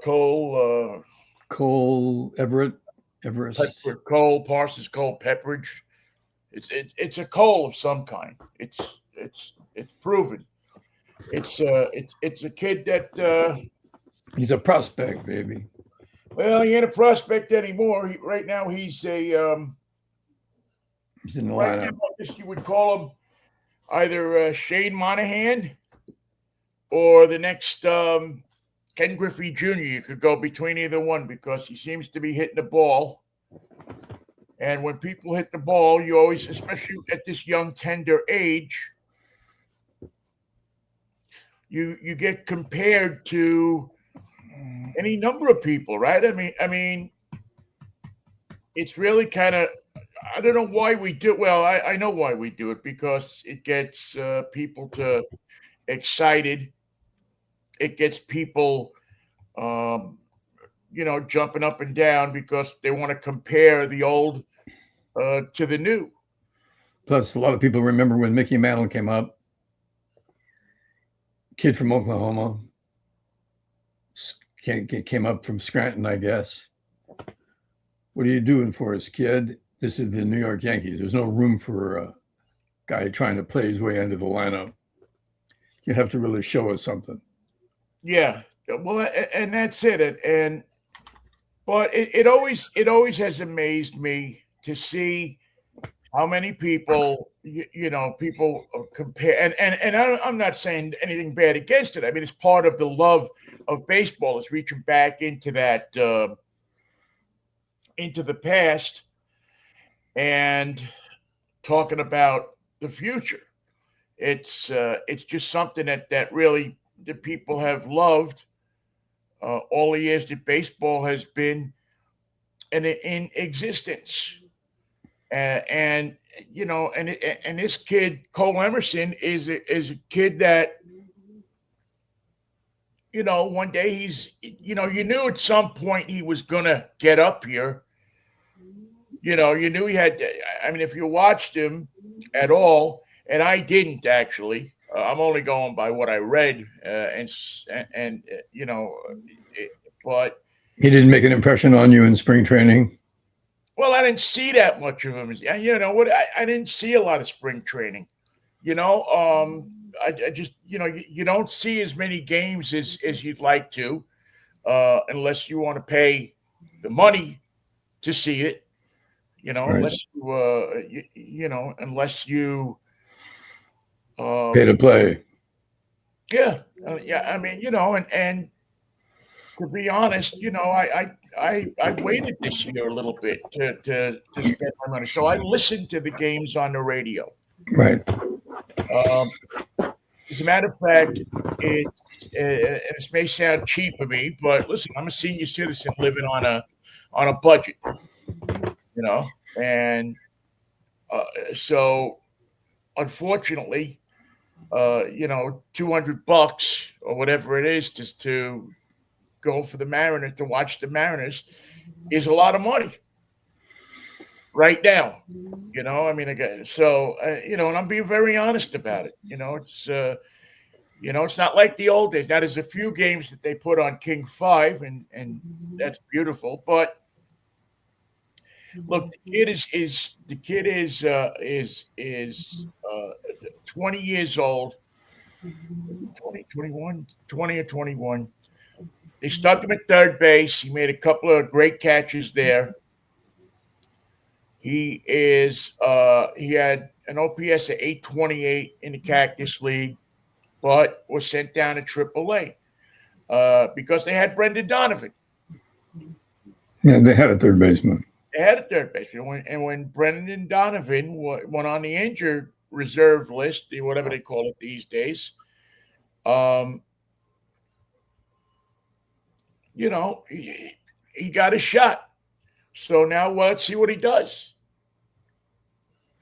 Cole, Cole Everest. Cole, Parsons Cole, Pepperidge. It's a Cole of some kind. It's proven. It's a kid that He's a prospect, baby. well, he ain't a prospect anymore. Right now He's in the right now lineup. I guess you would call him either Shane Monahan or the next Ken Griffey Jr. You could go between either one because he seems to be hitting the ball. And when people hit the ball, you always, especially at this young, tender age, you get compared to any number of people, right? I mean, it's really kind of I don't know why we do. Well, I know why we do it because it gets people to excited. It gets people, um, jumping up and down because they want to compare the old to the new. Plus, a lot of people remember when Mickey Mantle came up, kid from Oklahoma, came up from Scranton, I guess. What are you doing for us, kid? This is the New York Yankees. There's no room for a guy trying to play his way into the lineup. You have to really show us something. Yeah, well, and that's it. And but it always has amazed me to see how many people people compare and I'm not saying anything bad against it. I mean, it's part of the love of baseball is reaching back into that into the past and talking about the future. It's just something that really the people have loved all the years that baseball has been in existence. And and this kid Cole Emerson is a kid that one day you knew at some point he was gonna get up here. You knew he had. I mean, if you watched him at all, and I didn't actually. I'm only going by what I read, and it, but He didn't make an impression on you in spring training. well, I didn't see that much of him. You know what? I didn't see a lot of spring training. You know, I just you don't see as many games as you'd like to, unless you want to pay the money to see it. Right. Unless you Pay to um, play. yeah, yeah. I mean, and to be honest, I waited this year a little bit to spend my money, so I listened to the games on the radio. Right. Um, as a matter of fact, this may sound cheap of me, but listen, I'm a senior citizen living on a budget, and so unfortunately, $200 or whatever it is just to go for the Mariners to watch the Mariners is a lot of money right now. I mean, again, so and I'm being very honest about it. It's not like the old days. Now there's a few games that they put on King Five, and that's beautiful. But look, the kid is 20 years old, 20, 21, 20 or 21. They stuck him at third base. He made a couple of great catches there. He had an OPS of 828 in the Cactus League, but was sent down to AAA because they had Brendan Donovan. Yeah, they had a third baseman. They had a third baseman, and when Brendan Donovan went on the injured reserve list, whatever they call it these days, um, he got a shot. So now let's see what he does.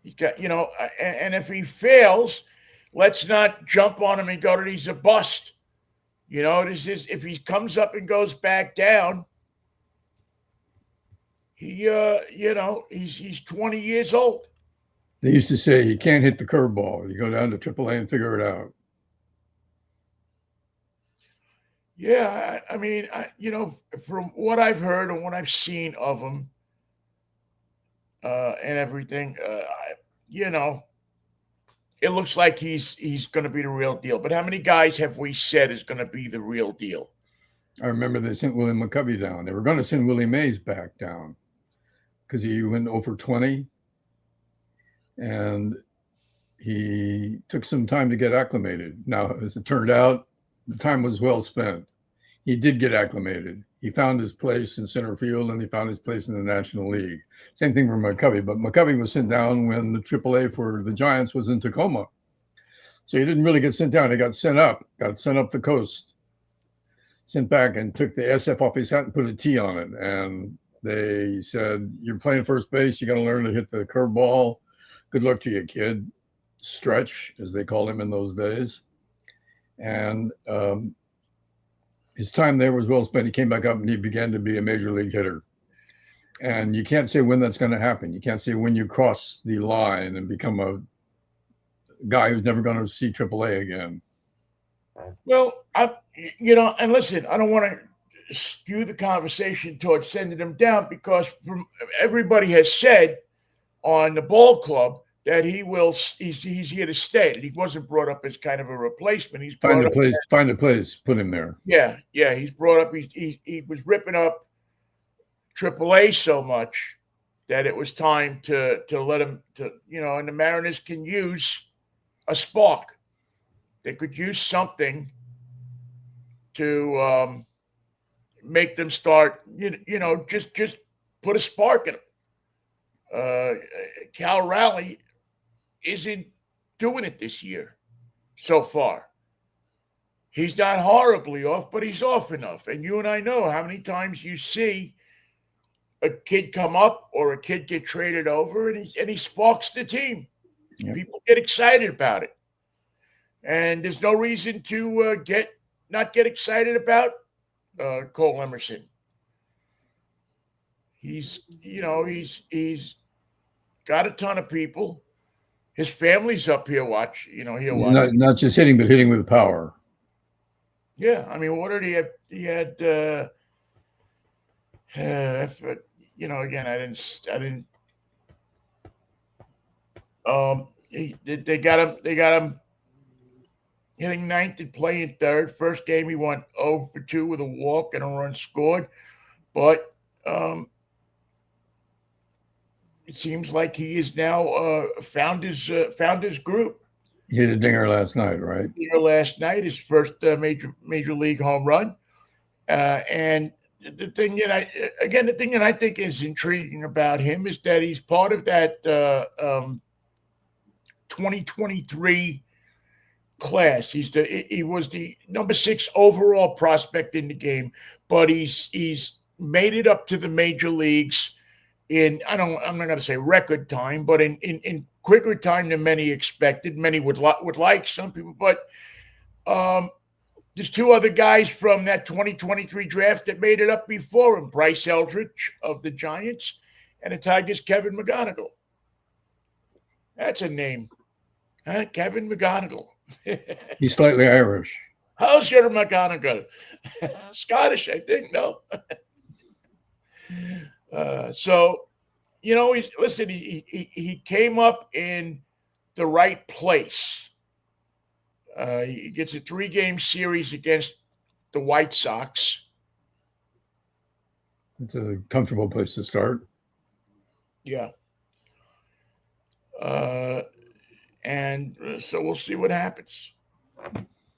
He got, and if he fails, let's not jump on him and go that he's a bust. This is if he comes up and goes back down, he's 20 years old. They used to say you can't hit the curveball. You go down to AAA and figure it out. Yeah, I mean, from what I've heard and what I've seen of him, and everything, you know, it looks like he's going to be the real deal. But how many guys have we said is going to be the real deal? I remember they sent Willie McCovey down. They were going to send Willie Mays back down because he went over 20 and he took some time to get acclimated. Now, as it turned out, the time was well spent. He did get acclimated. He found his place in center field and he found his place in the National League. Same thing for McCovey, but McCovey was sent down when the AAA for the Giants was in Tacoma. So he didn't really get sent down. He got sent up the coast, sent back and took the SF off his hat and put a T on it. And they said, "You're playing first base. You got to learn to hit the curveball. Good luck to you, kid." Stretch, as they called him in those days. And his time there was well spent. He came back up and he began to be a major league hitter. And you can't say when that's going to happen. You can't say when you cross the line and become a guy who's never going to see AAA again. Well, and listen, I don't want to skew the conversation towards sending him down because everybody has said on the ball club that he's here to stay. He wasn't brought up as kind of a replacement. He's find a place, put him there. Yeah, he's brought up. He was ripping up AAA so much that it was time to let him and the Mariners can use a spark. They could use something to make them start. Just put a spark in them. Cal Raleigh isn't doing it this year so far. He's not horribly off, but he's off enough. And you and I know how many times you see a kid come up or a kid get traded over and he sparks the team. Yep. People get excited about it. And there's no reason to not get excited about Cole Emerson. He's got a ton of people. His family's up here watch. He'll watch. Not just hitting, but hitting with power. Yeah, I mean, what did he have? He had, again, I didn't. They got him hitting ninth and playing third. First game he went 0 for 2 with a walk and a run scored, but it seems like he is now found his group. He hit a dinger last night, right? His first major league home run, and the thing that I think is intriguing about him is that he's part of that 2023 class. He was the number 6 overall prospect in the game, but he's made it up to the major leagues in I'm not going to say record time, but in quicker time than many expected. Many would like, some people, but there's 2 other guys from that 2023 draft that made it up before him: Bryce Eldridge of the Giants and the Tigers' Kevin McGonigal. That's a name, huh? Kevin McGonigal. He's slightly Irish. How's your McGonigal? Scottish, I think. No. So, he came up in the right place. He gets a 3-game series against the White Sox. It's a comfortable place to start. Yeah. And so we'll see what happens.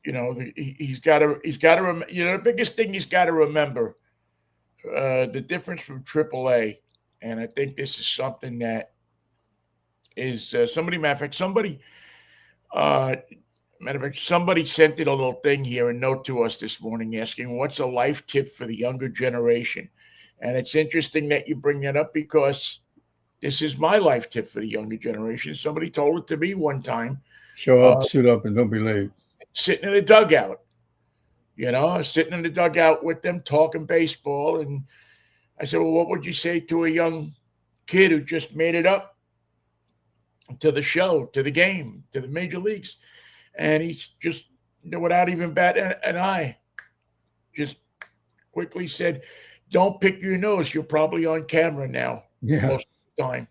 He's got to. The biggest thing he's got to remember. The difference from AAA, and I think this is something that is somebody sent in a little thing here, a note to us this morning asking what's a life tip for the younger generation. And it's interesting that you bring that up because this is my life tip for the younger generation. Somebody told it to me one time. Show up, suit up, and don't be late. Sitting in a dugout. Sitting in the dugout with them talking baseball. And I said, well, what would you say to a young kid who just made it up to the show, to the game, to the major leagues? And he's just, without even batting an eye, just quickly said, "Don't pick your nose. You're probably on camera now Yeah. most of the time."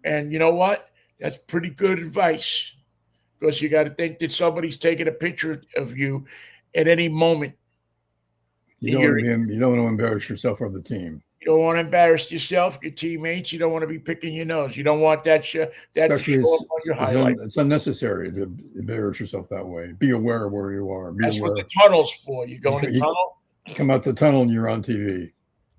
And you know what? That's pretty good advice because you got to think that somebody's taking a picture of you at any moment. You don't You're want to be. You don't want to embarrass yourself or the team, You don't want to embarrass yourself, your teammates. You don't want to be picking your nose. You don't want that to especially show up on your highlight. it's unnecessary to embarrass yourself that way. Be aware of where you are. Be That's what the aware. tunnel's for. You go in the You tunnel, come out the tunnel and you're on TV.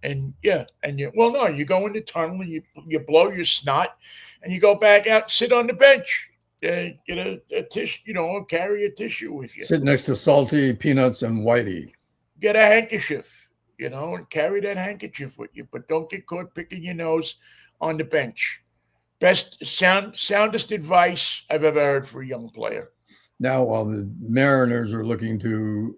and yeah, and you well, no, you go in the tunnel and you blow your snot, and you go back out and sit on the bench. Get a tissue, carry a tissue with you. Sit next to Salty, Peanuts, and Whitey. Get a handkerchief, and carry that handkerchief with you, but don't get caught picking your nose on the bench. Best soundest advice I've ever heard for a young player. Now, while the Mariners are looking to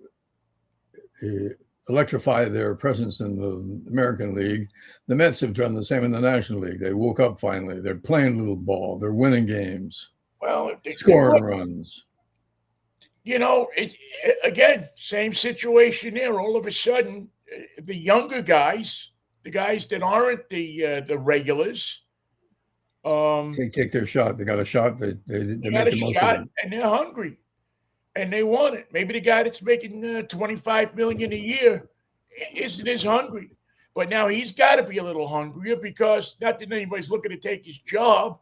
electrify their presence in the American League, the Mets have done the same in the National League. They woke up finally. They're playing little ball. They're winning games, Well, scoring runs. Again, same situation there. All of a sudden, the younger guys, the guys that aren't the regulars, They take their shot. They got a shot. They got make a the most shot of it. and they're hungry and they want it. Maybe the guy that's making $25 million a year isn't as hungry, but now he's got to be a little hungrier because not that anybody's looking to take his job,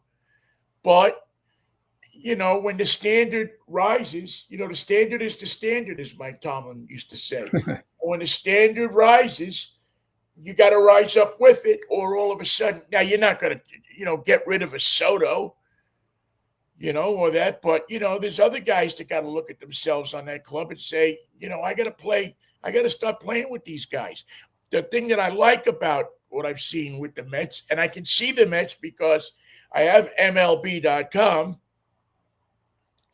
but when the standard rises, the standard is the standard, as Mike Tomlin used to say. When the standard rises, you got to rise up with it, or all of a sudden, now you're not going to, get rid of a Soto, or that. But, there's other guys that got to look at themselves on that club and say, I got to play. I got to start playing with these guys. The thing that I like about what I've seen with the Mets, and I can see the Mets because I have MLB.com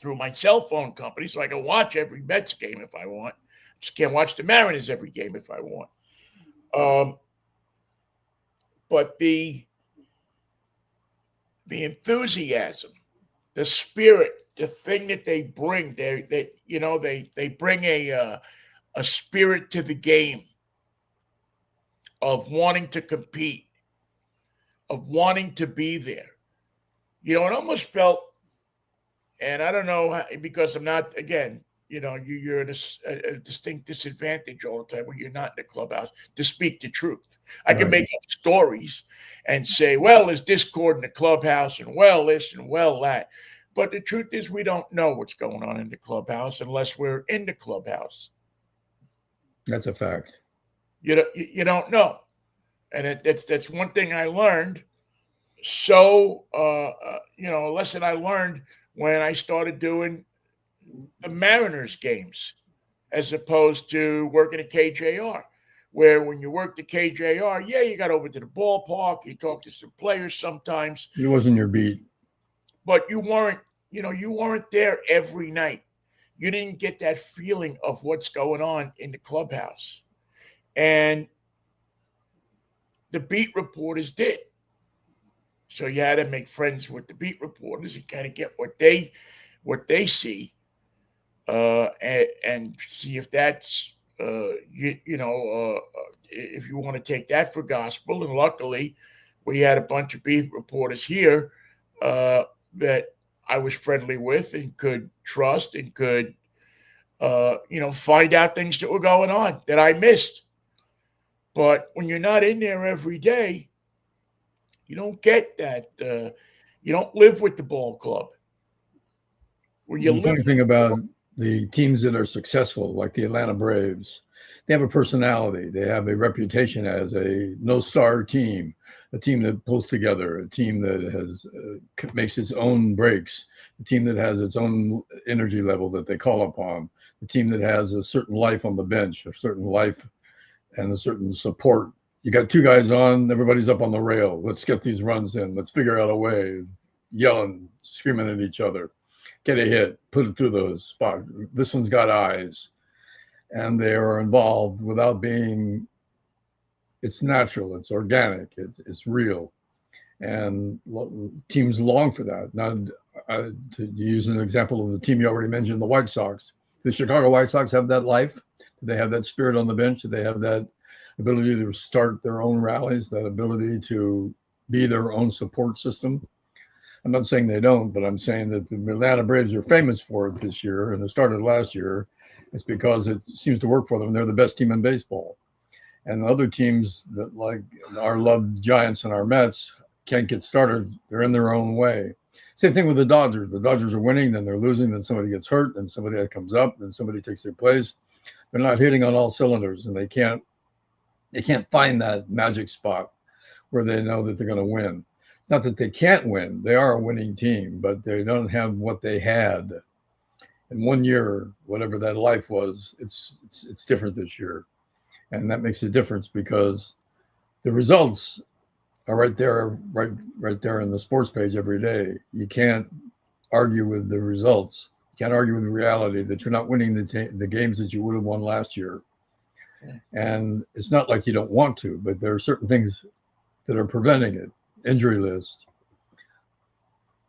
through my cell phone company, so I can watch every Mets game if I want. Just can't watch the Mariners every game if I want. But the enthusiasm, the spirit, the thing that they bring, they bring a spirit to the game of wanting to compete, of wanting to be there. It almost felt, and I don't know how, because I'm not, again, you're at a distinct disadvantage all the time when you're not in the clubhouse to speak the truth. I can make up stories and say, well, there's discord in the clubhouse and well this and well that. But the truth is we don't know what's going on in the clubhouse unless we're in the clubhouse. That's a fact. You don't know. And that's one thing I learned. So, a lesson I learned when I started doing the Mariners games as opposed to working at KJR, where when you worked at KJR, you got over to the ballpark, you talked to some players sometimes. It wasn't your beat. But you weren't there every night. You didn't get that feeling of what's going on in the clubhouse. And the beat reporters did. So you had to make friends with the beat reporters and kind of get what they see, and see if that's if you want to take that for gospel. And luckily, we had a bunch of beat reporters here that I was friendly with and could trust and could find out things that were going on that I missed. But when you're not in there every day, you don't get that. You don't live with the ball club. When you the funny thing about the teams that are successful, like the Atlanta Braves, they have a personality. They have a reputation as a no-star team, a team that pulls together, a team that has makes its own breaks, a team that has its own energy level that they call upon, a team that has a certain life on the bench, a certain life and a certain support. You got two guys on, everybody's up on the rail. Let's get these runs in. Let's figure out a way, yelling, screaming at each other. Get a hit, put it through the spot. This one's got eyes. And they are involved without being, it's natural, it's organic, it's real. And teams long for that. Now, to use an example of the team you already mentioned, the White Sox. The Chicago White Sox have that life. They have that spirit on the bench. They have that ability to start their own rallies, that ability to be their own support system. I'm not saying they don't, but I'm saying that the Atlanta Braves are famous for it this year, and it started last year. It's because it seems to work for them. They're the best team in baseball. And the other teams that, like our loved Giants and our Mets, can't get started. They're in their own way. Same thing with the Dodgers. The Dodgers are winning, then they're losing, then somebody gets hurt, then somebody that comes up, then somebody takes their place. They're not hitting on all cylinders, and they can't find that magic spot where they know that they're going to win. Not that they can't win. They are a winning team, but they don't have what they had in 1 year, whatever that life was. It's different this year. And that makes a difference because the results are right there, right there in the sports page every day. You can't argue with the results. You can't argue with the reality that you're not winning the games that you would have won last year. And it's not like you don't want to, but there are certain things that are preventing it. Injury list,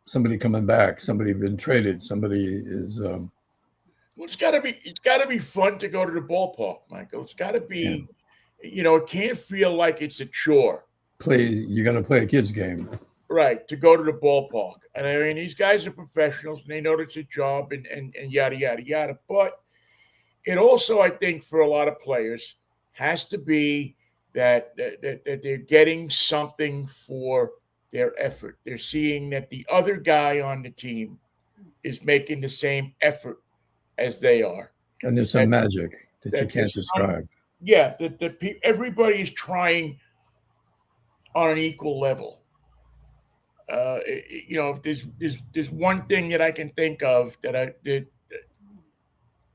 somebody coming back, somebody been traded, somebody is. Well, it's got to be fun to go to the ballpark, Michael. It's got to be, it can't feel like it's a chore. You're going to play a kid's game. Right, to go to the ballpark. And I mean, these guys are professionals and they know it's a job and yada, yada, yada. But it also, I think, for a lot of players, has to be that they're getting something for their effort. They're seeing that the other guy on the team is making the same effort as they are. And there's some magic that you can't describe. Everybody is trying on an equal level. If there's one thing that I can think of that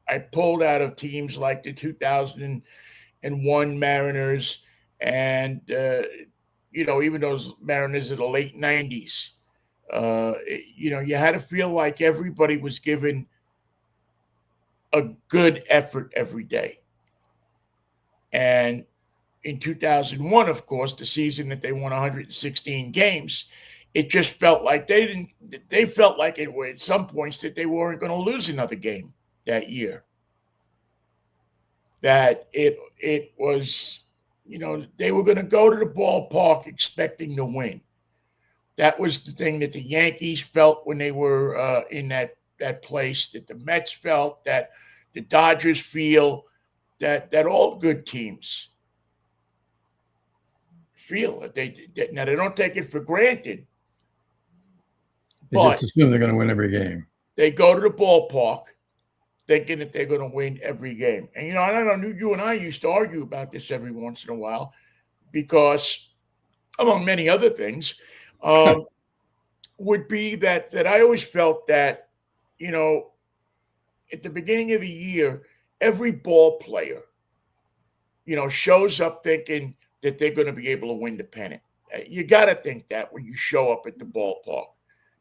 I pulled out of teams like the 2001 Mariners and even those Mariners of the late 90s, you had to feel like everybody was given a good effort every day. And in 2001, of course, the season that they won 116 games, it just felt like they felt like it were at some points that they weren't going to lose another game that year. That it was, they were going to go to the ballpark expecting to win. That was the thing that the Yankees felt when they were in that place, that the Mets felt, that the Dodgers feel, that all good teams feel. Now, they don't take it for granted. They just assume they're going to win every game. They go to the ballpark thinking that they're going to win every game. And, I don't know, you and I used to argue about this every once in a while because, among many other things, would be that I always felt that, at the beginning of the year, every ball player, shows up thinking that they're going to be able to win the pennant. You got to think that when you show up at the ballpark.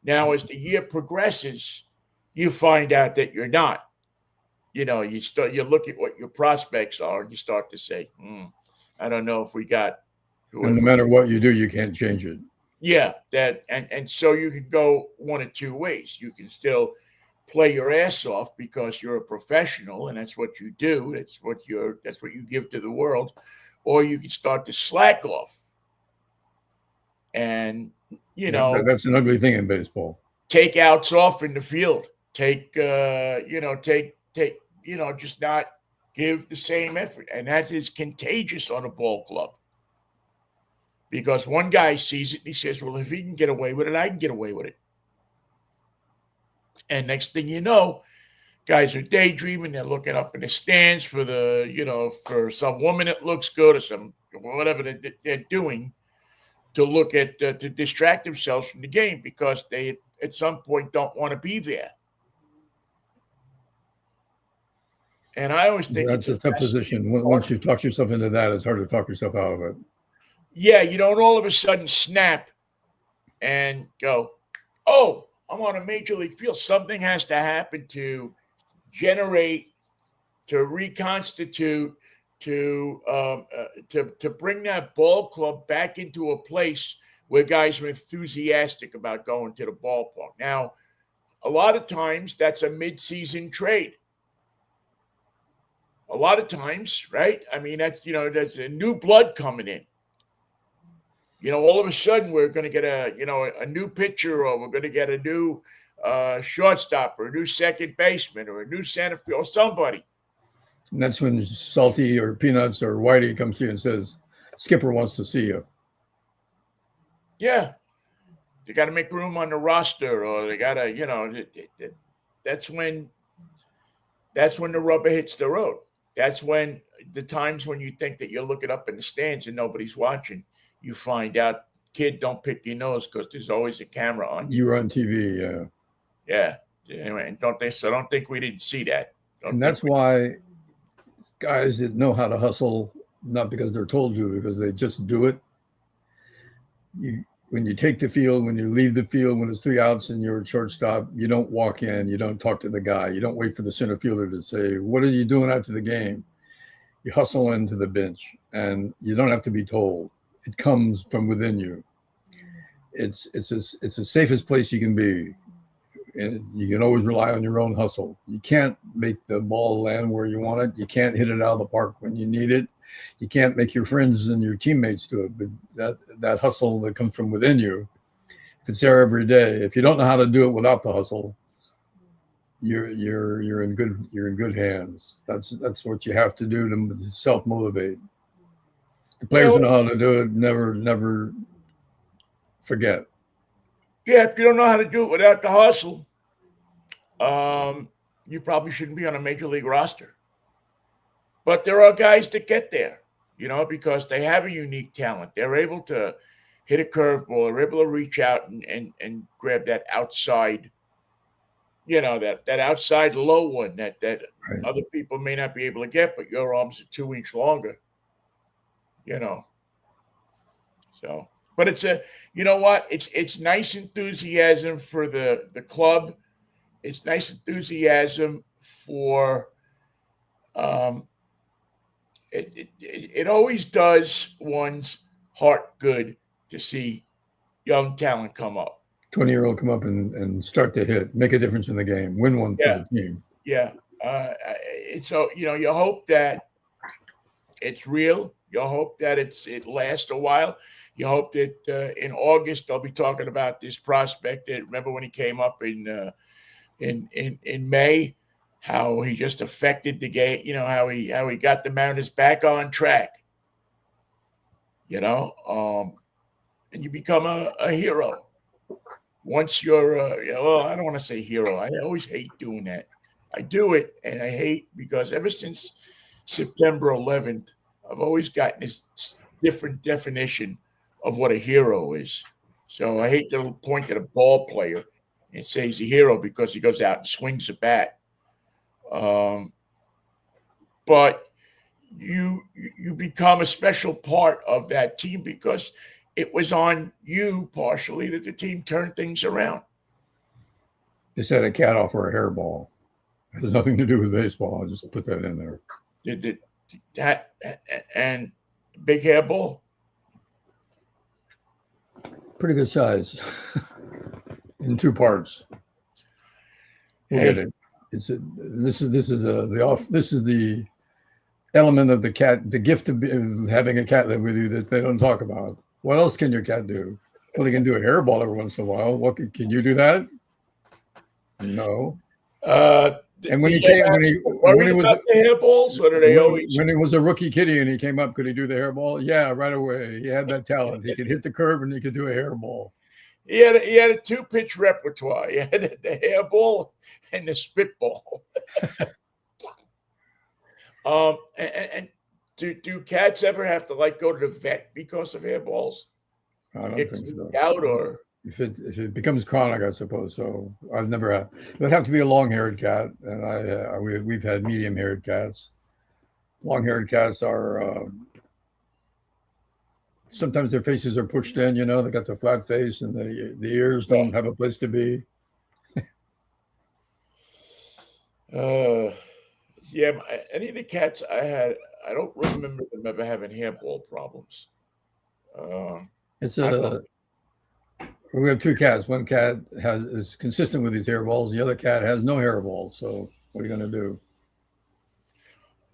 Now, as the year progresses, you find out that you're not. You look at what your prospects are and you start to say, I don't know if we got. And no matter what you do, you can't change it. Yeah, and so you can go one of two ways. You can still play your ass off because you're a professional and that's what you do. That's what you give to the world. Or you can start to slack off. And that's an ugly thing in baseball. Take outs off in the field. Just not give the same effort. And that is contagious on a ball club. Because one guy sees it and he says, well, if he can get away with it, I can get away with it. And next thing you know, guys are daydreaming. They're looking up in the stands for for some woman that looks good or some whatever they're doing to look at, to distract themselves from the game because they at some point don't want to be there. And I always think that's a tough position. Once you've talked yourself into that, it's hard to talk yourself out of it. Yeah, you don't all of a sudden snap and go, oh, I'm on a major league field. Something has to happen to generate, to reconstitute, to bring that ball club back into a place where guys are enthusiastic about going to the ballpark. Now, a lot of times that's a mid-season trade. a lot of times, right? I mean, that's a new blood coming in. All of a sudden we're going to get a new pitcher, or we're going to get a new shortstop, or a new second baseman, or a new center field, or somebody. And that's when Salty or Peanuts or Whitey comes to you and says, Skipper wants to see you. Yeah. They got to make room on the roster, or they got to, that's when the rubber hits the road. That's when the times when you think that you're looking up in the stands and nobody's watching, you find out, kid, don't pick your nose, because there's always a camera on you. You were on TV, yeah. Yeah. Anyway, and don't think we didn't see that. And that's why guys that know how to hustle, not because they're told to, because they just do it. When you take the field, when you leave the field, when it's 3 outs and you're at shortstop, you don't walk in, you don't talk to the guy, you don't wait for the center fielder to say, what are you doing after the game? You hustle into the bench, and you don't have to be told. It comes from within you. It's the safest place you can be. And you can always rely on your own hustle. You can't make the ball land where you want it. You can't hit it out of the park when you need it. You can't make your friends and your teammates do it. But that hustle that comes from within you, if it's there every day, if you don't know how to do it without the hustle, you're in good hands. That's what you have to do to self-motivate. The players who know how to do it never forget. Yeah, if you don't know how to do it without the hustle, you probably shouldn't be on a major league roster. But there are guys that get there, because they have a unique talent. They're able to hit a curveball. They're able to reach out and grab that outside, that outside low one that right. Other people may not be able to get, but your arms are 2 inches longer, So, but it's it's nice enthusiasm for the club. It's nice enthusiasm for it always does one's heart good to see young talent come up. 20-year-old come up and start to hit, make a difference in the game, win one for the team. Yeah. So, you hope that it's real. You hope that it lasts a while. You hope that in August they'll be talking about this prospect. Remember when he came up in May, how he just affected the game. How he got the Mariners back on track. And you become a hero once you're. I don't want to say hero. I always hate doing that. I do it, and I hate because ever since September 11th, I've always gotten this different definition of what a hero is. So I hate to point at a ball player and say he's a hero because he goes out and swings a bat. But you become a special part of that team because it was on you partially that the team turned things around. Just had a cat off for a hairball. It has nothing to do with baseball. I'll just put that in there. That and big hairball? Pretty good size. In 2 parts. We'll get it. This is the element of the cat, the gift of having a cat live with you that they don't talk about. What else can your cat do? Well, they can do a hairball every once in a while. What can you do that? No. And when he was a rookie kitty and he came up, could he do the hairball? Yeah, right away. He had that talent. He could hit the curve and he could do a hairball. He had a 2-pitch repertoire. He had the hairball and the spitball. And do cats ever have to go to the vet because of hairballs? I don't think so. Out or if it becomes chronic, I suppose so. I've never had. It would have to be a long-haired cat, and we've had medium-haired cats. Long-haired cats are sometimes their faces are pushed in. They got the flat face, and the ears don't have a place to be. Yeah, any of the cats I had, I don't remember them ever having hairball problems. We have 2 cats. One cat is consistent with these hairballs. The other cat has no hairballs. So what are you going to do?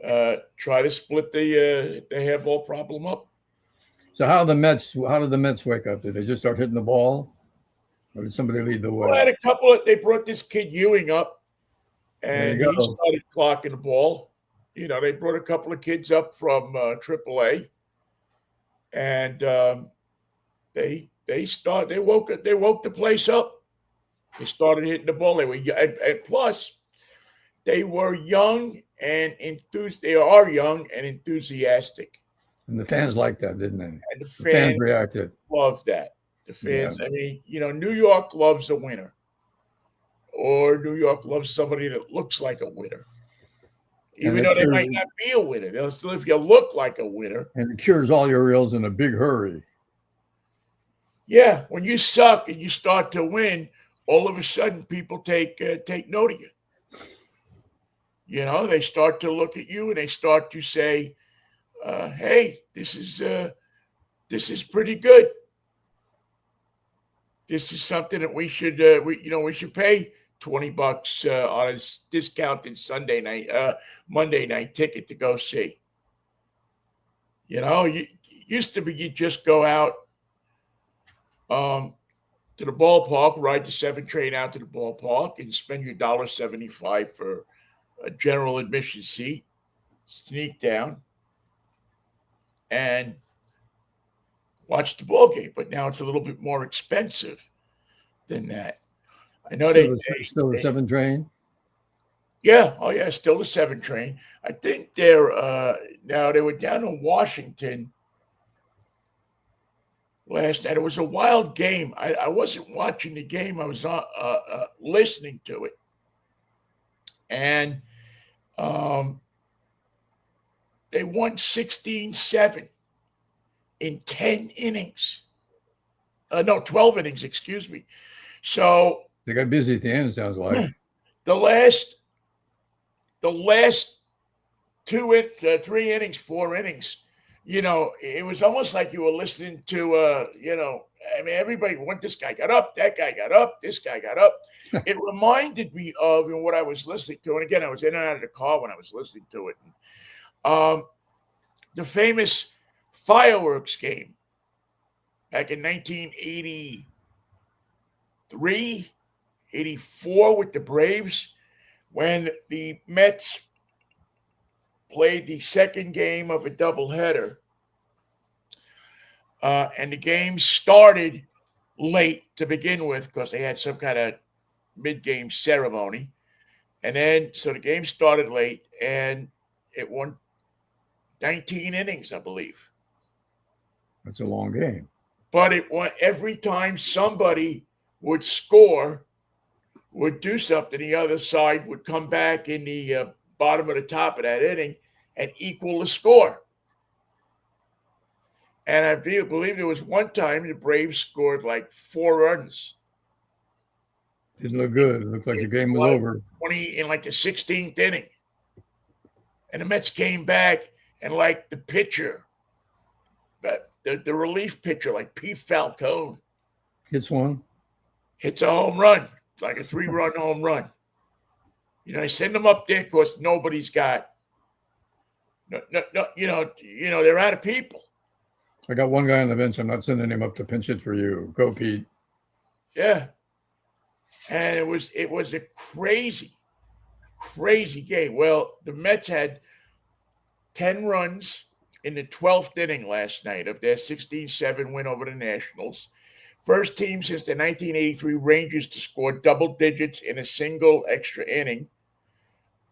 try to split the hairball problem up. So how did the Mets wake up? Did they just start hitting the ball, or did somebody lead the Well, I way? had a couple of. They brought this kid Ewing up, There and you he go. started clocking the ball. You know, they brought a couple of kids up from AAA, and they woke the place up. They started hitting the ball. They were and plus they were young and enthused. They are young and enthusiastic, And the fans liked that, didn't they? and the The fans fans reacted. love that. The Yeah. fans. I mean, you know, New York loves a winner, or New York loves somebody that looks like a winner, And even though they might not be a winner. They'll still, if you look like a winner. it cures all your ills in a big hurry. Yeah, when you suck and you start to win, all of a sudden people take note of you. You know, they start to look at you and they start to say, "Hey, this is pretty good. This is something that we should pay $20 on a discounted Monday night ticket to go see." You know, used to be you just go out um, to the ballpark, ride the 7 train out to the ballpark, and spend your $1.75 for a general admission seat, sneak down, and watch the ball game. But now it's a little bit more expensive than that. I know Still the 7 train. yeah, oh yeah, still the 7 train. I think they're now they were down in Washington last night. It was a wild game. I wasn't watching the game. I was listening to it, and um, they won 16-7 in 10 innings. No, 12 innings, excuse me. So They got busy at the end, it sounds like. the last the last 3 innings, 4 innings, you know, it was almost like you were listening to I mean, everybody went, this guy got up, that guy got up, this guy got up. It reminded me of what I was listening to. And again, I was in and out of the car when I was listening to it. The famous fireworks game back in 1983, 84 with the Braves, when the Mets played the second game of a doubleheader. And the game started late to begin with because they had some kind of mid-game ceremony. And then, so the game started late and it won 19 innings, I believe. That's a long game. But it won every time somebody would score, would do something, the other side would come back in the bottom of the top of that inning and equal the score. And I believe there was one time the Braves scored like 4 runs. Didn't look good. It looked like the game was over. 20 in like the 16th inning. And the Mets came back and like the pitcher, the relief pitcher, like Pete Falcone, Hits one. hits a home run, like a 3-run home run. You know, they send them up there because nobody's got, no, they're out of people. I got one guy on the bench. I'm not sending him up to pinch hit for you. Go, Pete. Yeah. And it was a crazy game. Well, the Mets had 10 runs in the 12th inning last night of their 16-7 win over the Nationals. First team since the 1983 Rangers to score double digits in a single extra inning.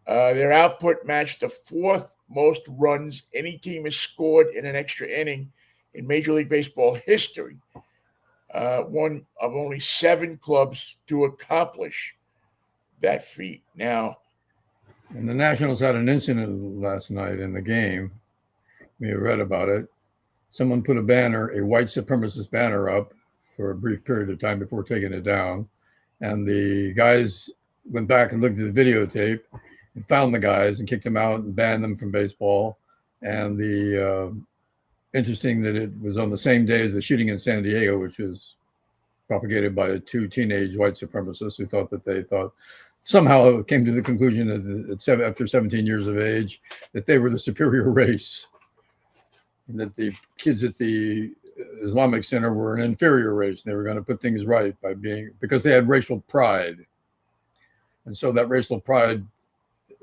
Their output matched the 4th most runs any team has scored in an extra inning in Major League Baseball history. One of only 7 clubs to accomplish that feat. Now, and the Nationals had an incident last night in the game. We read about it. Someone put a white supremacist banner up for a brief period of time before taking it down. And the guys went back and looked at the videotape and found the guys and kicked them out and banned them from baseball. And interesting that it was on the same day as the shooting in San Diego, which was propagated by 2 teenage white supremacists who thought somehow came to the conclusion after 17 years of age that they were the superior race, and that the kids at the Islamic Center were an inferior race. And they were going to put things right because they had racial pride. And so that racial pride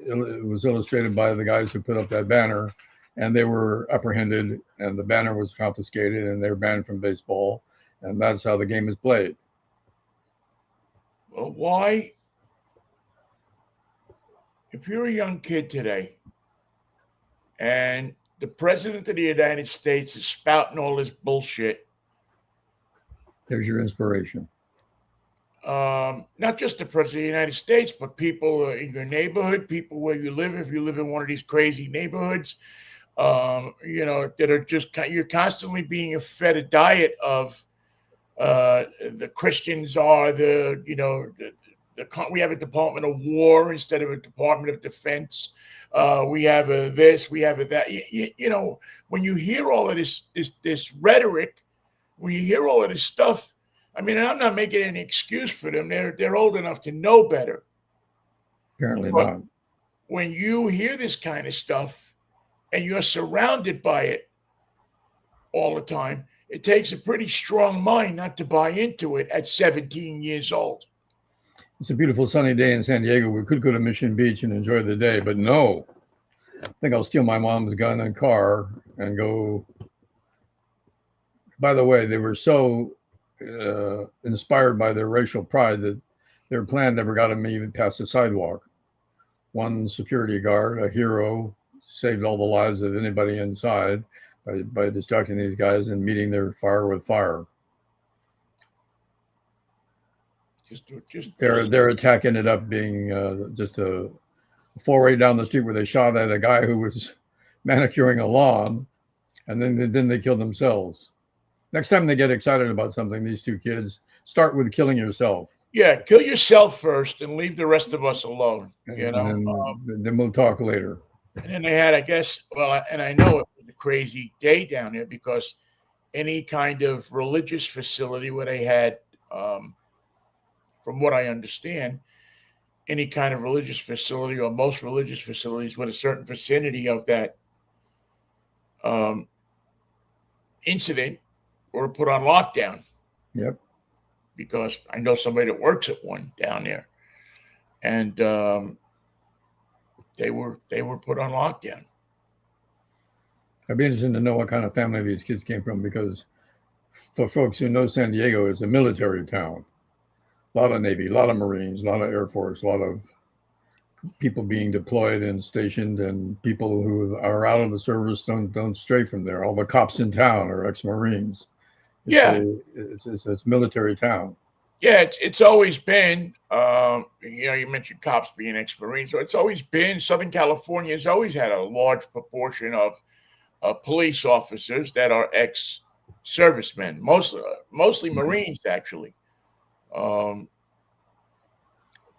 was illustrated by the guys who put up that banner, and they were apprehended, and the banner was confiscated, and they were banned from baseball. And that's how the game is played. Well, why? If you're a young kid today and the president of the United States is spouting all this bullshit, there's your inspiration. Not just the president of the United States, but people in your neighborhood, people where you live, if you live in one of these crazy neighborhoods, that are just, you're constantly being fed a diet of the Christians are we have a Department of War instead of a Department of Defense. We have this, we have that. When you hear all of this rhetoric, when you hear all of this stuff, I mean, I'm not making any excuse for them. They're old enough to know better. Apparently not. When you hear this kind of stuff and you're surrounded by it all the time, it takes a pretty strong mind not to buy into it at 17 years old. It's a beautiful sunny day in San Diego. We could go to Mission Beach and enjoy the day, but no. I think I'll steal my mom's gun and car and go. By the way, they were so inspired by their racial pride that their plan never got them even past the sidewalk. One security guard, a hero, saved all the lives of anybody inside by distracting these guys and meeting their fire with fire. Their attack ended up being just a foray down the street where they shot at a guy who was manicuring a lawn, and then they killed themselves. Next time they get excited about something, these two kids, start with killing yourself. Yeah, kill yourself first and leave the rest of us alone. Then we'll talk later. And then they had, I guess, and I know it was a crazy day down there because any kind of religious facility where they had, from what I understand, any kind of religious facility or most religious facilities with a certain vicinity of that incident were put on lockdown. Yep. Because I know somebody that works at one down there, and they were put on lockdown. I'd be interested to know what kind of family these kids came from, because for folks who know San Diego, it's a military town. A lot of Navy, a lot of Marines, a lot of Air Force, a lot of people being deployed and stationed, and people who are out of the service don't stray from there. All the cops in town are ex-Marines. It's a military town. Yeah, it's always been. You mentioned cops being ex-Marines, so it's always been. Southern California has always had a large proportion of police officers that are ex-servicemen, mostly Marines, actually.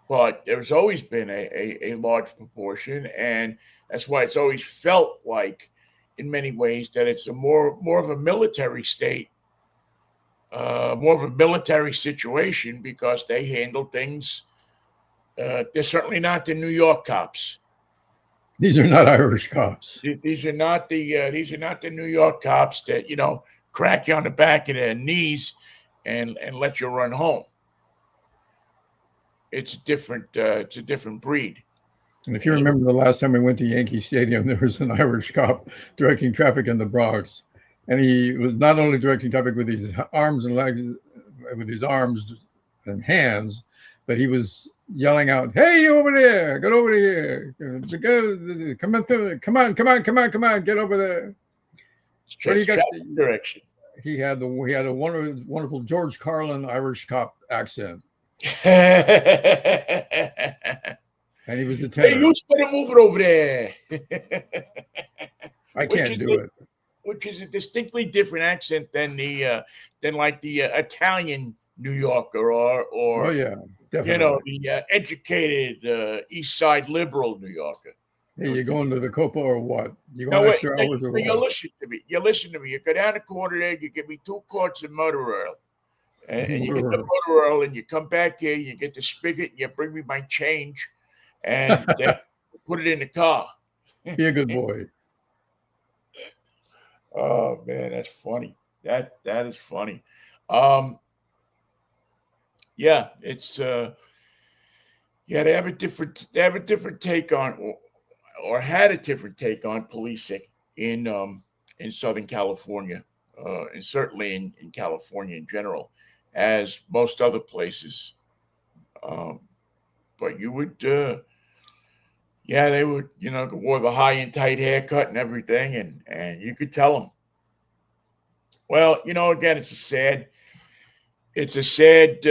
But there's always been a large proportion, and that's why it's always felt like, in many ways, that it's a more of a military state. More of a military situation, because they handle things. They're certainly not the New York cops. These are not Irish cops. These are not the New York cops that crack you on the back of their knees and let you run home. It's a different breed. And if you remember the last time we went to Yankee Stadium, there was an Irish cop directing traffic in the Bronx. And he was not only directing traffic with his arms and legs, with his arms and hands, but he was yelling out, "Hey, you over there! Get over here! Come on! Get over there!" What do you got? Direction. He had a wonderful George Carlin Irish cop accent, and he was a tenor. Hey, you better move it over there. I can't do it. Which is a distinctly different accent than the Italian New Yorker or oh yeah, definitely. The educated East Side liberal New Yorker. Hey, you going to the Copa or what? You going extra hours or what? You listen to me. You go down the corner there. You give me 2 quarts of motor oil. and you get the motor oil, and you come back here, you get the spigot, and you bring me my change, and put it in the car. Be a good boy. Oh man, that's funny. That is funny. Um, yeah, it's yeah, they have a different take on, or had a different take on policing in Southern California, and certainly in California in general, as most other places. Um, but you would, yeah, they would, wore the high and tight haircut and everything, and you could tell them. Well, again, it's a sad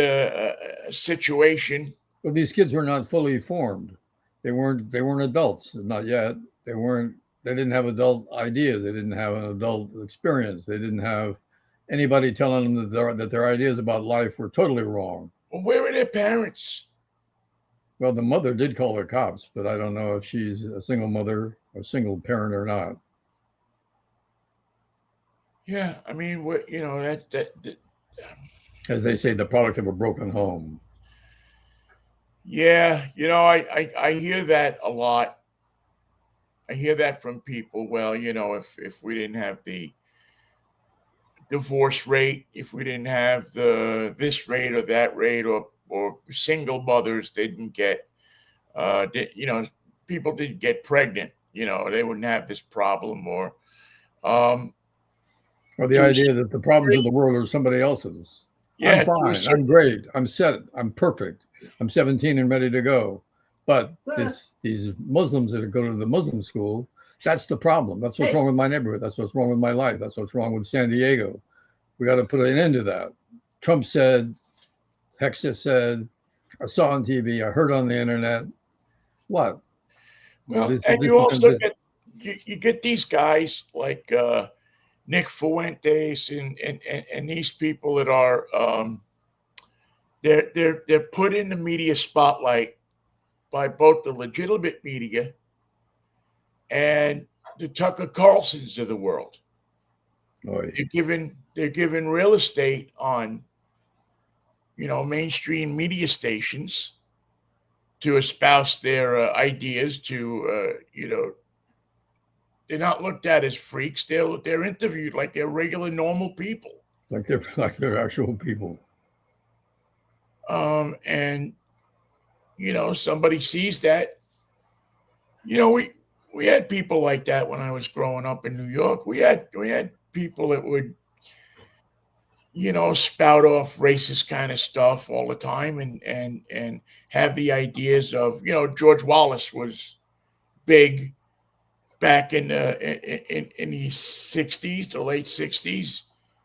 situation. Well, these kids were not fully formed. They weren't adults, not yet. They weren't. They didn't have adult ideas. They didn't have an adult experience. They didn't have anybody telling them that their ideas about life were totally wrong. Well, where are their parents? Well, the mother did call the cops, but I don't know if she's a single mother or single parent or not. Yeah, I mean, that As they say, the product of a broken home. yeah, I hear that a lot. I hear that from people. Well, if we didn't have the divorce rate, if we didn't have the this rate or that rate, or single mothers didn't get, people didn't get pregnant, they wouldn't have this problem, um, Or the idea that the problems of the world are somebody else's. yeah, I'm fine. I'm great. I'm set. I'm perfect. I'm 17 and ready to go. But these Muslims that go to the Muslim school, that's the problem. That's what's wrong with my neighborhood. That's what's wrong with my life. That's what's wrong with San Diego. We got to put an end to that. Trump said, Hexa said, I saw on TV, I heard on the internet. What? Well, and you also get these guys like Nick Fuentes and these people that are they're put in the media spotlight by both the legitimate media and the Tucker Carlsons of the world. Oh, yeah. They're given real estate on mainstream media stations to espouse their ideas. They're not looked at as freaks. They're interviewed like they're regular normal people. Like they're actual people. And somebody sees that. We had people like that when I was growing up in New York. We had people that would spout off racist kind of stuff all the time, and have the ideas of George Wallace was big back in the 60s, the late 60s.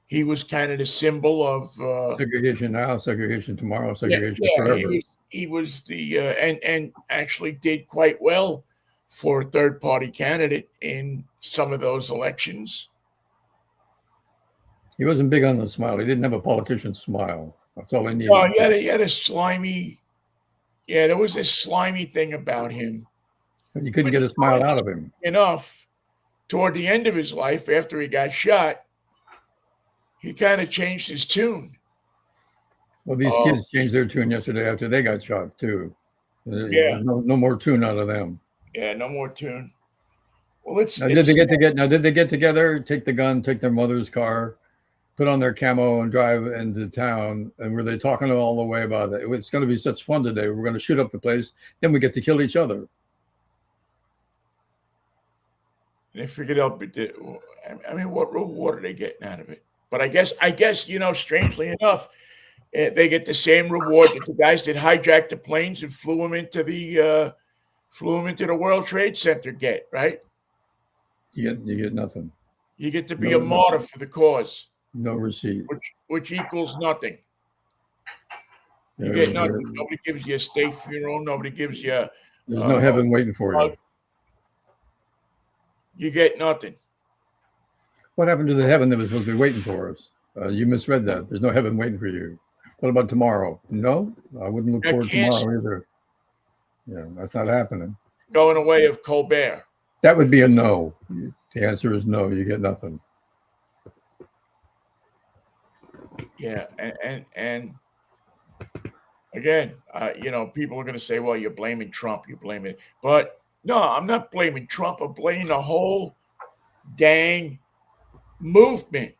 He was kind of the symbol of segregation now, segregation tomorrow, segregation forever. He was the and actually did quite well for a third party candidate in some of those elections. He wasn't big on the smile. He didn't have a politician's smile. That's all he needed. Oh, he had a slimy. Yeah, there was a slimy thing about him. But you couldn't get a smile out of him. Enough. Toward the end of his life, after he got shot, he kind of changed his tune. Well, these kids changed their tune yesterday after they got shot too. Yeah, no more tune out of them. Yeah, no more tune. Well, did they get together, take the gun, take their mother's car, put on their camo and drive into town? And were they talking all the way about it? It's going to be such fun today. We're going to shoot up the place. Then we get to kill each other. They figured out, I mean, what reward are they getting out of it? But I guess, strangely enough, they get the same reward that the guys that hijacked the planes and flew them into the World Trade Center get, right? You get nothing. You get to be a martyr for the cause. No receipt. Which equals nothing. You get nothing. Nobody gives you a state funeral. Nobody gives you. There's no heaven waiting for you. You get nothing. What happened to the heaven that was supposed to be waiting for us? You misread that. There's no heaven waiting for you. What about tomorrow? No, I wouldn't look forward to tomorrow either. Yeah, that's not happening. Going away of Colbert. That would be a no. The answer is no. You get nothing. Yeah, and again, people are going to say, "Well, you're blaming Trump. You're blaming," but no, I'm not blaming Trump. I'm blaming the whole dang movement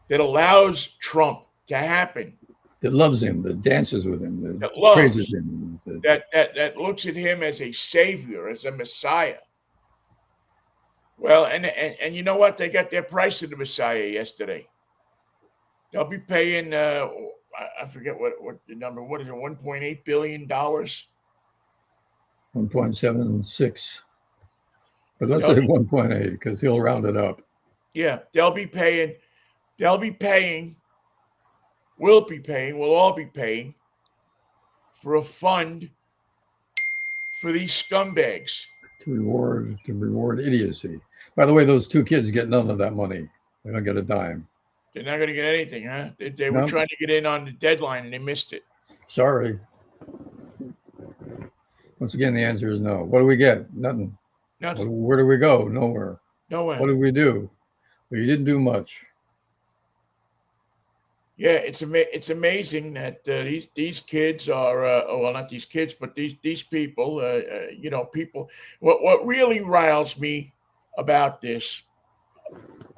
that allows Trump to happen. That loves him, that dances with him, That that praises loves him. that looks at him as a savior, as a messiah. Well, and you know what? They got their price of the messiah yesterday. They'll be paying. I forget what the number. What is it? $1.8 billion. 1.76. But let's They'll say be, 1.8 because he'll round it up. yeah, they'll be paying. They'll be paying. We'll be paying. We'll all be paying for a fund for these scumbags. To reward idiocy. By the way, those two kids get none of that money. They don't get a dime. They're not going to get anything, huh? They were No, trying to get in on the deadline and they missed it. sorry. Once again, the answer is no. What do we get? Nothing. Nothing. Where do we go? Nowhere. Nowhere. What did we do? Well, you didn't do much. Yeah, it's amazing that these kids are well, not these kids, but these people, people. What really riles me about this,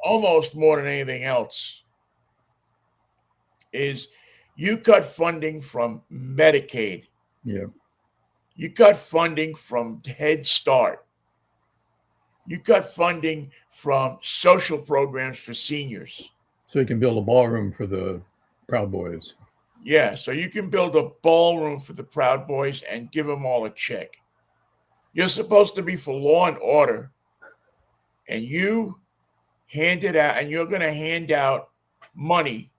almost more than anything else, is you cut funding from Medicaid, Yeah. you cut funding from Head Start, you cut funding from social programs for seniors. So you can build a ballroom for the Proud Boys. Yeah, so you can build a ballroom for the Proud Boys and give them all a check. You're supposed to be for law and order, and you hand it out, and you're going to hand out money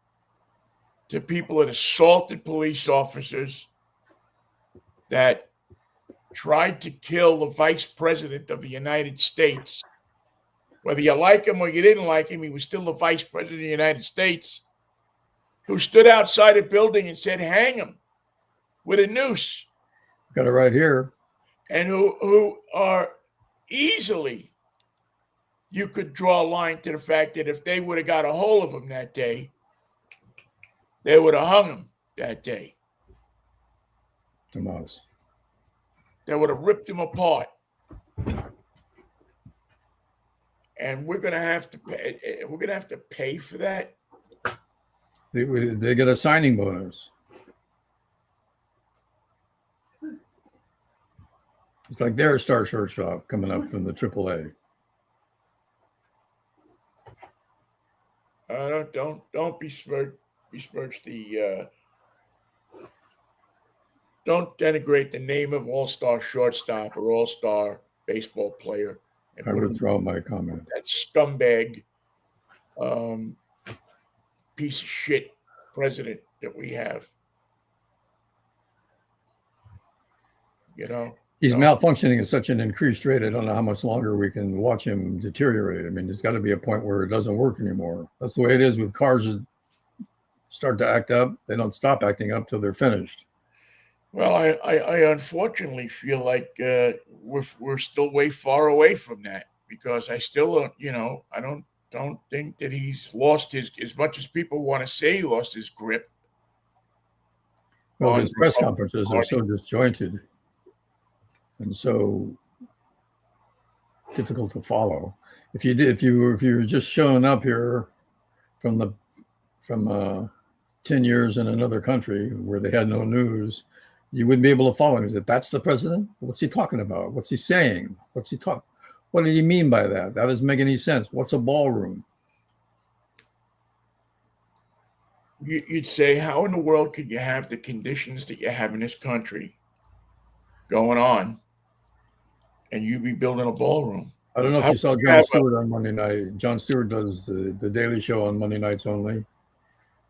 to people that assaulted police officers, that tried to kill the vice president of the United States. Whether you like him or you didn't like him, he was still the vice president of the United States, who stood outside a building and said, "Hang him," with a noose. Got it right here. And who are easily, you could draw a line to the fact that if they would have got a hold of him that day, they would have hung him that day. Tomas. They would have ripped him apart. And we're going to have to pay. We're going to have to pay for that. They get a signing bonus. It's like their star shortstop coming up from the AAA. Don't besmirch the. Don't denigrate the name of all-star shortstop or all-star baseball player. I withdraw my comment. That scumbag, piece of shit president that we have. He's malfunctioning at such an increased rate. I don't know how much longer we can watch him deteriorate. I mean, there's got to be a point where it doesn't work anymore. That's the way it is with cars that start to act up. They don't stop acting up till they're finished. Well, I unfortunately feel like we're still way far away from that, because I still I don't think that he's lost his, as much as people want to say he lost his grip. Well, his press conferences are so disjointed and so difficult to follow. If you were just showing up here from 10 years in another country where they had no news, you wouldn't be able to follow him. That's the president? What's he talking about? What's he saying? What did he mean by that? That doesn't make any sense. What's a ballroom? You'd say, how in the world could you have the conditions that you have in this country going on, and you be building a ballroom? I don't know if you saw Jon Stewart on Monday night. Jon Stewart does the Daily Show on Monday nights only.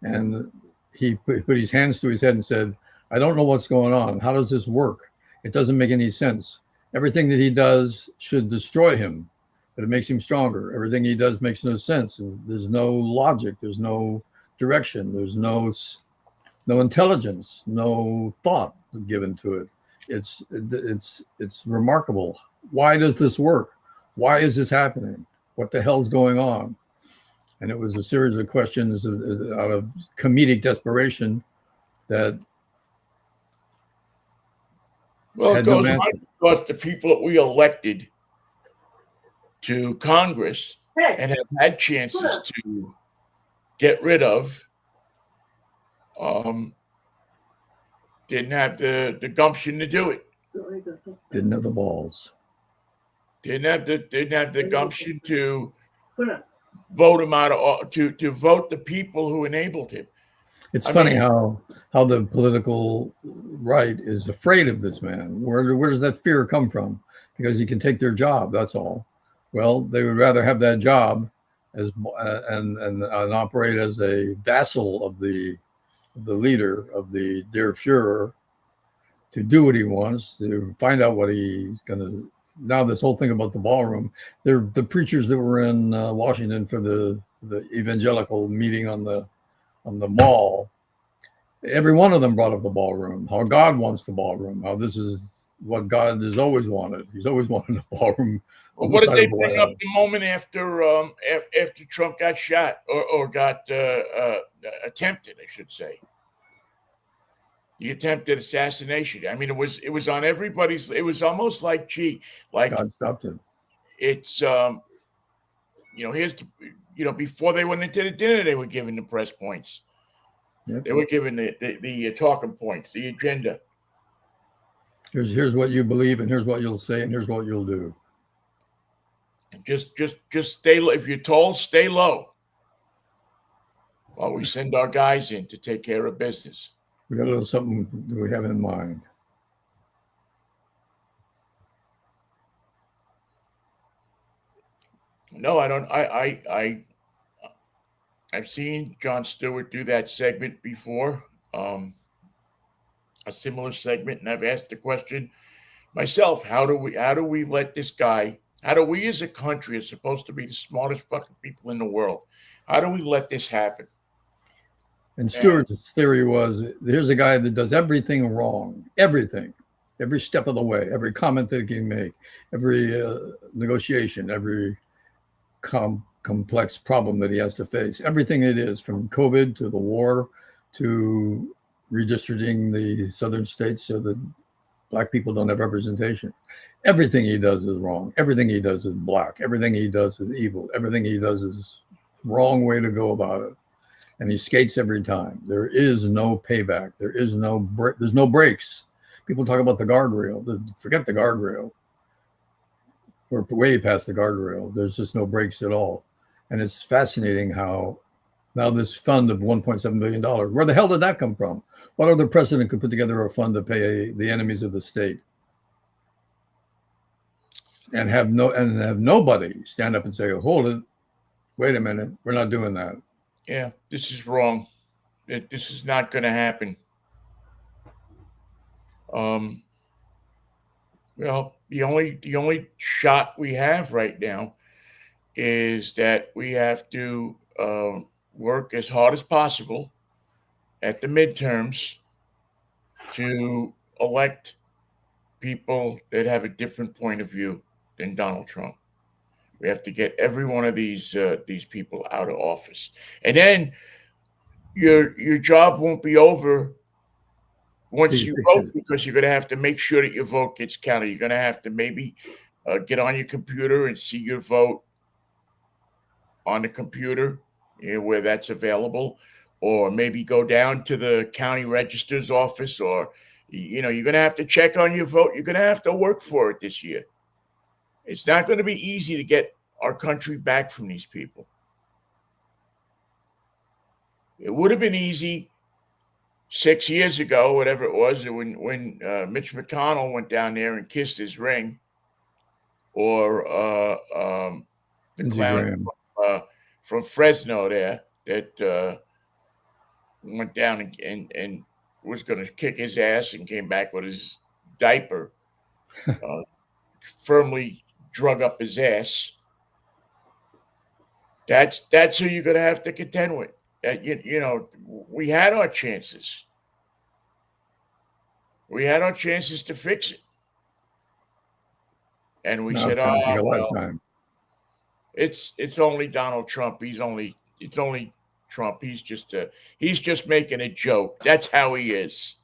And he put his hands to his head and said, I don't know what's going on. How does this work? It doesn't make any sense. Everything that he does should destroy him, but it makes him stronger. Everything he does makes no sense. There's no logic. There's no direction. There's no intelligence, no thought given to it. It's remarkable. Why does this work? Why is this happening? What the hell's going on? And it was a series of questions out of comedic desperation that Well, it had no goes answer. on because the people that we elected to Congress and have had chances to get rid of didn't have the gumption to do it. Didn't have the balls. Didn't have the gumption to vote him out of to vote the people who enabled him. It's funny how the political right is afraid of this man. Where does that fear come from? Because he can take their job. That's all. Well, they would rather have that job as and operate as a vassal of the leader of the dear Führer, to do what he wants, to find out what he's going to. Now this whole thing about the ballroom, they're the preachers that were in Washington for the evangelical meeting on the mall. Every one of them brought up the ballroom, how God wants the ballroom, how this is what God has always wanted. He's always wanted a ballroom. Well, what did they bring up the moment after after Trump got shot or got attempted, I should say? The attempted assassination. I mean, it was on everybody's. It was almost like, gee, like God stopped it. It's here's before they went into the dinner, they were giving the press points. Yep. They were giving the talking points, the agenda. Here's what you believe, and here's what you'll say, and here's what you'll do. Just stay low. If you're told, stay low while we send our guys in to take care of business. We got a little something that we have in mind. No, I don't. I've seen Jon Stewart do that segment before, a similar segment, and I've asked the question myself: How do we let this guy? How do we, as a country, are supposed to be the smartest fucking people in the world? How do we let this happen? And Stewart's theory was: here's a guy that does everything wrong, everything, every step of the way, every comment that he can make, every negotiation, every complex problem that he has to face, everything it is, from COVID to the war to redistricting the southern states so that black people don't have representation. Everything he does is wrong. Everything he does is black. Everything he does is evil. Everything he does is the wrong way to go about it. And he skates every time. There is no payback. There's no brakes. People talk about the guardrail. Forget the guardrail. We're way past the guardrail. There's just no brakes at all. And it's fascinating how now this fund of $1.7 billion, where the hell did that come from? What other president could put together a fund to pay the enemies of the state? And have nobody stand up and say, hold it, wait a minute, we're not doing that. Yeah, this is wrong. This is not going to happen. Well, the only shot we have right now is that we have to work as hard as possible at the midterms to elect people that have a different point of view than Donald Trump. We have to get every one of these people out of office, and then your job won't be over once you vote, because you're going to have to make sure that your vote gets counted. You're going to have to maybe get on your computer and see your vote on the computer, where that's available, or maybe go down to the county register's office, or you're going to have to check on your vote. You're going to have to work for it this year. It's not going to be easy to get our country back from these people. It would have been easy 6 years ago, whatever it was, when Mitch McConnell went down there and kissed his ring, or the clown from Fresno there that went down and was going to kick his ass and came back with his diaper firmly drug up his ass. That's who you're going to have to contend with. We had our chances. We had our chances to fix it, and we said, "Oh, well, it's only Donald Trump. He's only it's only Trump. He's just making a joke. That's how he is.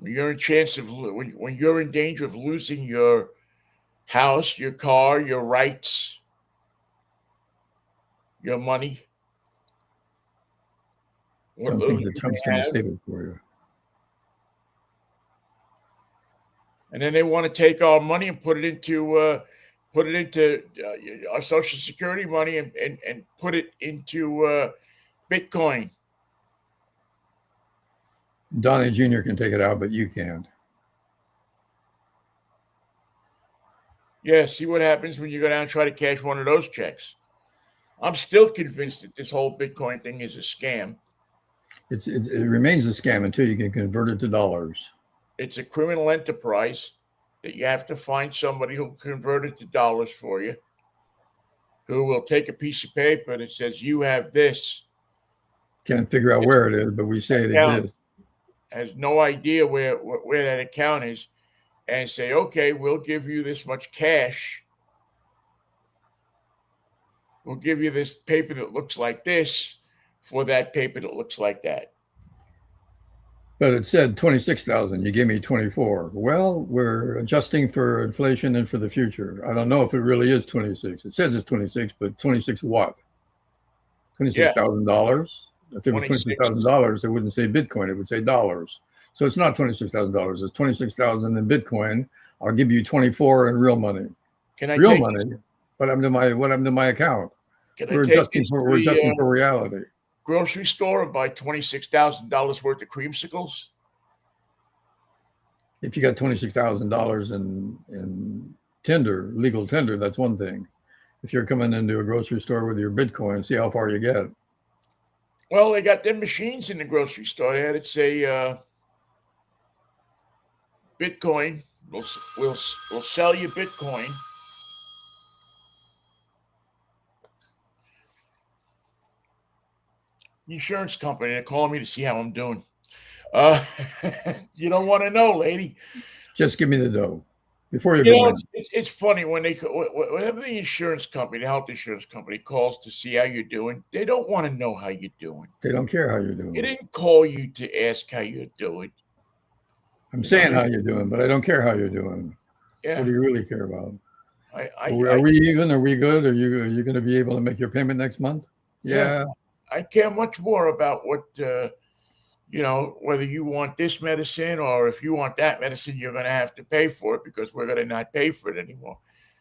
You're in chance of when you're in danger of losing your house, your car, your rights, your money. I What don't little think that you Trump's may going to have, save it for you. and then they want to take our money and put it into our Social Security money and put it into Bitcoin. Donnie Jr. can take it out, but you can't. Yeah, see what happens when you go down and try to cash one of those checks. I'm still convinced that this whole Bitcoin thing is a scam. It remains a scam until you can convert it to dollars. It's a criminal enterprise that you have to find somebody who'll convert it to dollars for you, who will take a piece of paper that says you have this. Can't figure out where it is, but we say it exists. Has no idea where that account is, and say, okay, we'll give you this much cash. We'll give you this paper that looks like this for that paper that looks like that. But it said 26,000. You gave me 24. Well, we're adjusting for inflation and for the future. I don't know if it really is 26. It says it's 26, but 26 what? $26,000? If it was $26,000, it wouldn't say Bitcoin. It would say dollars. So it's not $26,000. It's 26,000 in Bitcoin. I'll give you 24 in real money. Real money? What happened to my account? We're adjusting for reality. Grocery store and buy $26,000 worth of creamsicles? If you got $26,000 in Tinder, legal Tinder, that's one thing. If you're coming into a grocery store with your Bitcoin, see how far you get. Well, they got them machines in the grocery store. They had it say, Bitcoin, we'll sell you Bitcoin. Insurance company, they're calling me to see how I'm doing. You don't want to know, lady. Just give me the dough before you go in. It's funny whenever the insurance company, the health insurance company calls to see how you're doing, they don't want to know how you're doing. They don't care how you're doing. They didn't call you to ask how you're doing. I'm saying how you're doing, but I don't care how you're doing. Yeah. What do you really care about? Are we even? Are we good? Are you going to be able to make your payment next month? Yeah. I care much more about what, whether you want this medicine or if you want that medicine, you're going to have to pay for it because we're going to not pay for it anymore.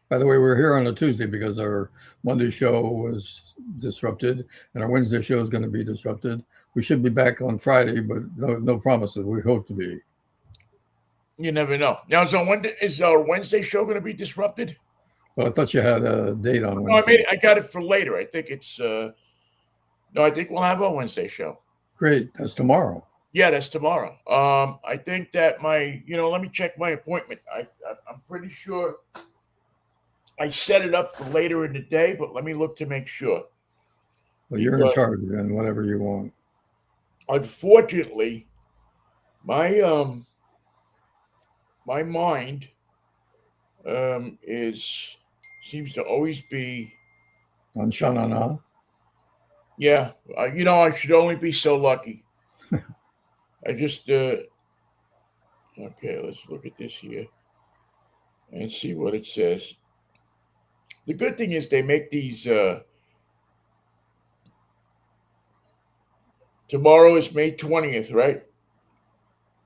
By the way, we're here on a Tuesday because our Monday show was disrupted and our Wednesday show is going to be disrupted. We should be back on Friday, but no promises. We hope to be. You never know. Now, is our Wednesday show going to be disrupted? Well, I thought you had a date on Wednesday. No, I got it for later. I think it's... No, I think we'll have a Wednesday show. Great. That's tomorrow. Yeah, that's tomorrow. I think that let me check my appointment. I'm pretty sure I set it up for later in the day, but let me look to make sure. Well, you're in charge then, whatever you want. Unfortunately, my mind seems to always be on Shanana. Yeah, I should only be so lucky. I just, okay, let's look at this here and see what it says. The good thing is they make these, tomorrow is May 20th, right?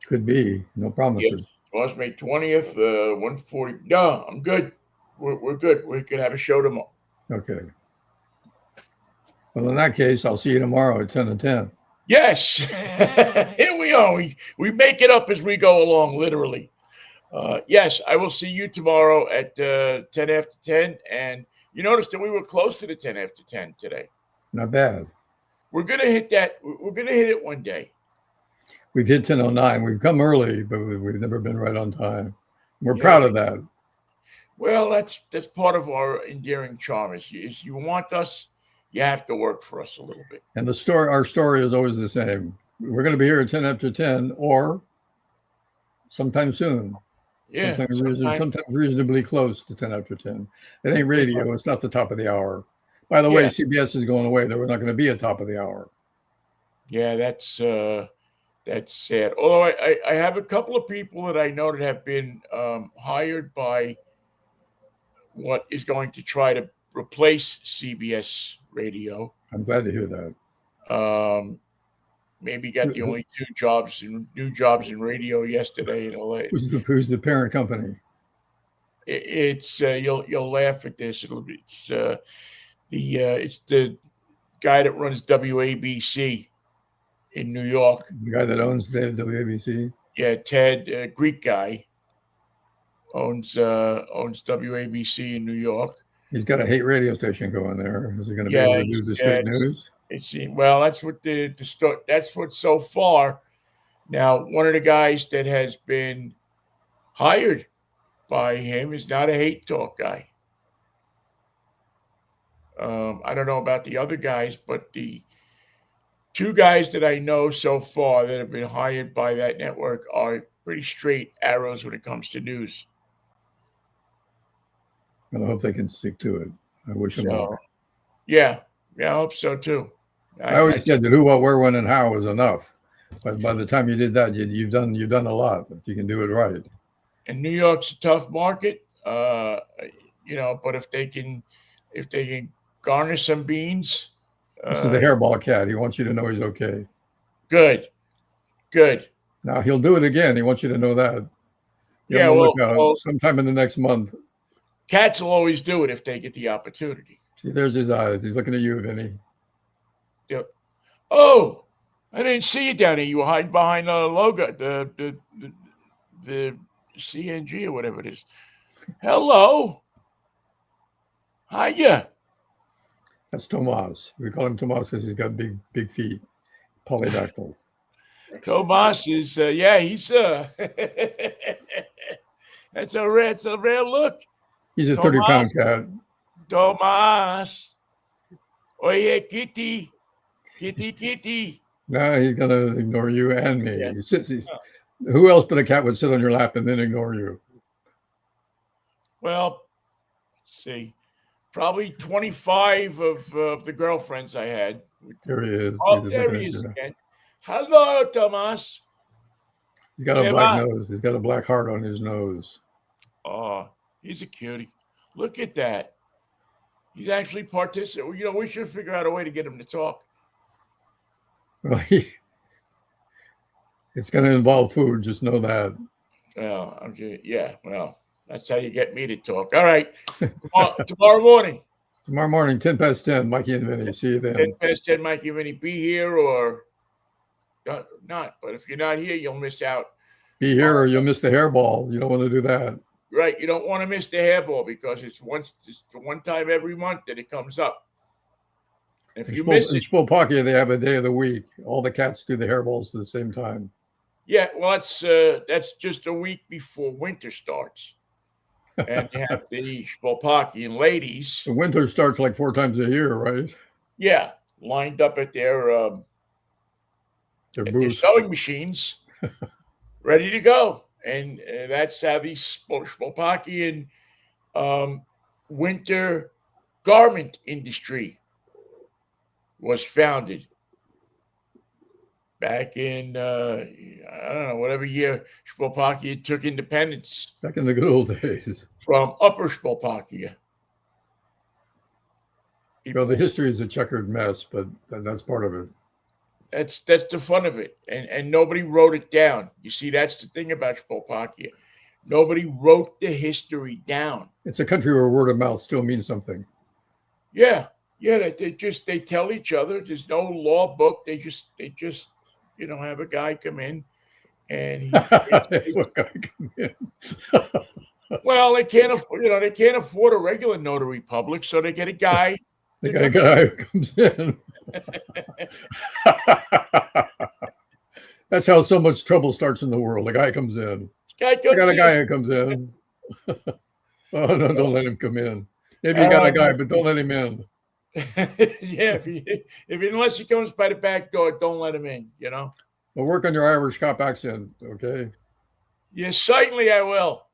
Could be, no promises. Yes. Tomorrow's May 20th, 1:40. No, I'm good. We're good. We can have a show tomorrow. Okay. Well, in that case, I'll see you tomorrow at 10 to 10. Yes. Here we are. We make it up as we go along, literally. Yes, I will see you tomorrow at 10 after 10. And you noticed that we were close to the 10 after 10 today. Not bad. We're going to hit that. We're going to hit it one day. We've hit 10:09. We've come early, but we've never been right on time. We're proud of that. Well, that's part of our endearing charm. Is you want us, you have to work for us a little bit. And our story is always the same. We're going to be here at 10 after 10 or sometime soon. Yeah. Sometimes. Sometimes reasonably close to 10 after 10. It ain't radio. It's not the top of the hour. By the way, Yeah. CBS is going away. There was not going to be a top of the hour. Yeah, that's sad. Although I have a couple of people that I know that have been hired by what is going to try to replace CBS radio. I'm glad to hear that. Maybe got the only new jobs in radio yesterday in LA. Who's the parent company? It's you'll laugh at this. It's the guy that runs WABC in New York. The guy that owns the WABC. Yeah, Ted, Greek guy, owns WABC in New York. He's got a hate radio station going there. Is he going to be able to do the straight news? Well, that's what that's what so far. Now, one of the guys that has been hired by him is not a hate talk guy. I don't know about the other guys, but the two guys that I know so far that have been hired by that network are pretty straight arrows when it comes to news. And I hope they can stick to it. I wish them luck. Yeah, I hope so too. I always said that who, what, where, when, and how was enough. But by the time you did that, you've done a lot. If you can do it right. And New York's a tough market, but if they can garner some beans. This is the hairball cat. He wants you to know he's okay. Good. Now he'll do it again. He wants you to know that. Sometime in the next month. Cats will always do it if they get the opportunity. See, there's his eyes. He's looking at you, Vinnie. Yep. Oh, I didn't see you down there. You were hiding behind the logo, the CNG or whatever it is. Hello. Hiya. That's Tomas. We call him Tomas because he's got big feet. Polydactyl. Tomas is he's that's a rare look. He's a 30-pound cat. Tomas. Oye, kitty. Kitty. No, he's gonna ignore you and me. Yeah. Who else but a cat would sit on your lap and then ignore you? Well, let's see. Probably 25 of the girlfriends I had. There he is. Oh, there he is again. Hello, Tomas. He's got a black nose. He's got a black heart on his nose. Oh, he's a cutie. Look at that. He's actually participating. We should figure out a way to get him to talk. Well, it's going to involve food. Just know that. Well, well, that's how you get me to talk. All right. Tomorrow morning. Tomorrow morning, 10 past 10, Mikey and Vinnie. See you then. 10 past 10, Mikey and Vinnie. Be here or not. But if you're not here, you'll miss out. Be here or you'll miss the hairball. You don't want to do that. Right. You don't want to miss the hairball because it's one time every month that it comes up. If you miss it. In Spolpakia, they have a day of the week. All the cats do the hairballs at the same time. Yeah, well, that's just a week before winter starts. And they have the Spolpakian ladies. The winter starts like 4 times a year, right? Yeah, lined up at their sewing machines, ready to go. And that's how the Spolpakian winter garment industry was founded back in, I don't know, whatever year Spolpakia took independence. Back in the good old days. From Upper Spolpakia. Well, the history is a checkered mess, but that's part of it. That's the fun of it. And nobody wrote it down. You see, that's the thing about Spolpakia. Nobody wrote the history down. It's a country where word of mouth still means something. Yeah. Yeah, they tell each other. There's no law book. They just have a guy come in and well, they can't afford a regular notary public, so they get a guy. They got a guy who comes in. That's how so much trouble starts in the world. A guy comes in. I got a guy who comes in. Oh no, don't let him come in. Maybe you got a guy, but don't let him in. Yeah, unless he comes by the back door, don't let him in, Well, work on your Irish cop accent, okay? Yes, certainly I will.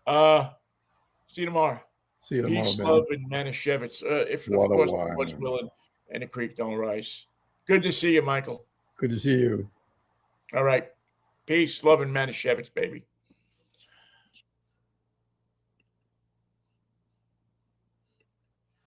See you tomorrow. See you tomorrow, Peace, Ben. love, and Manischewitz. If What of a course the wine. Lord's willing and the creek don't rise. Good to see you, Michael. Good to see you. All right. Peace, love, and Manischewitz, baby.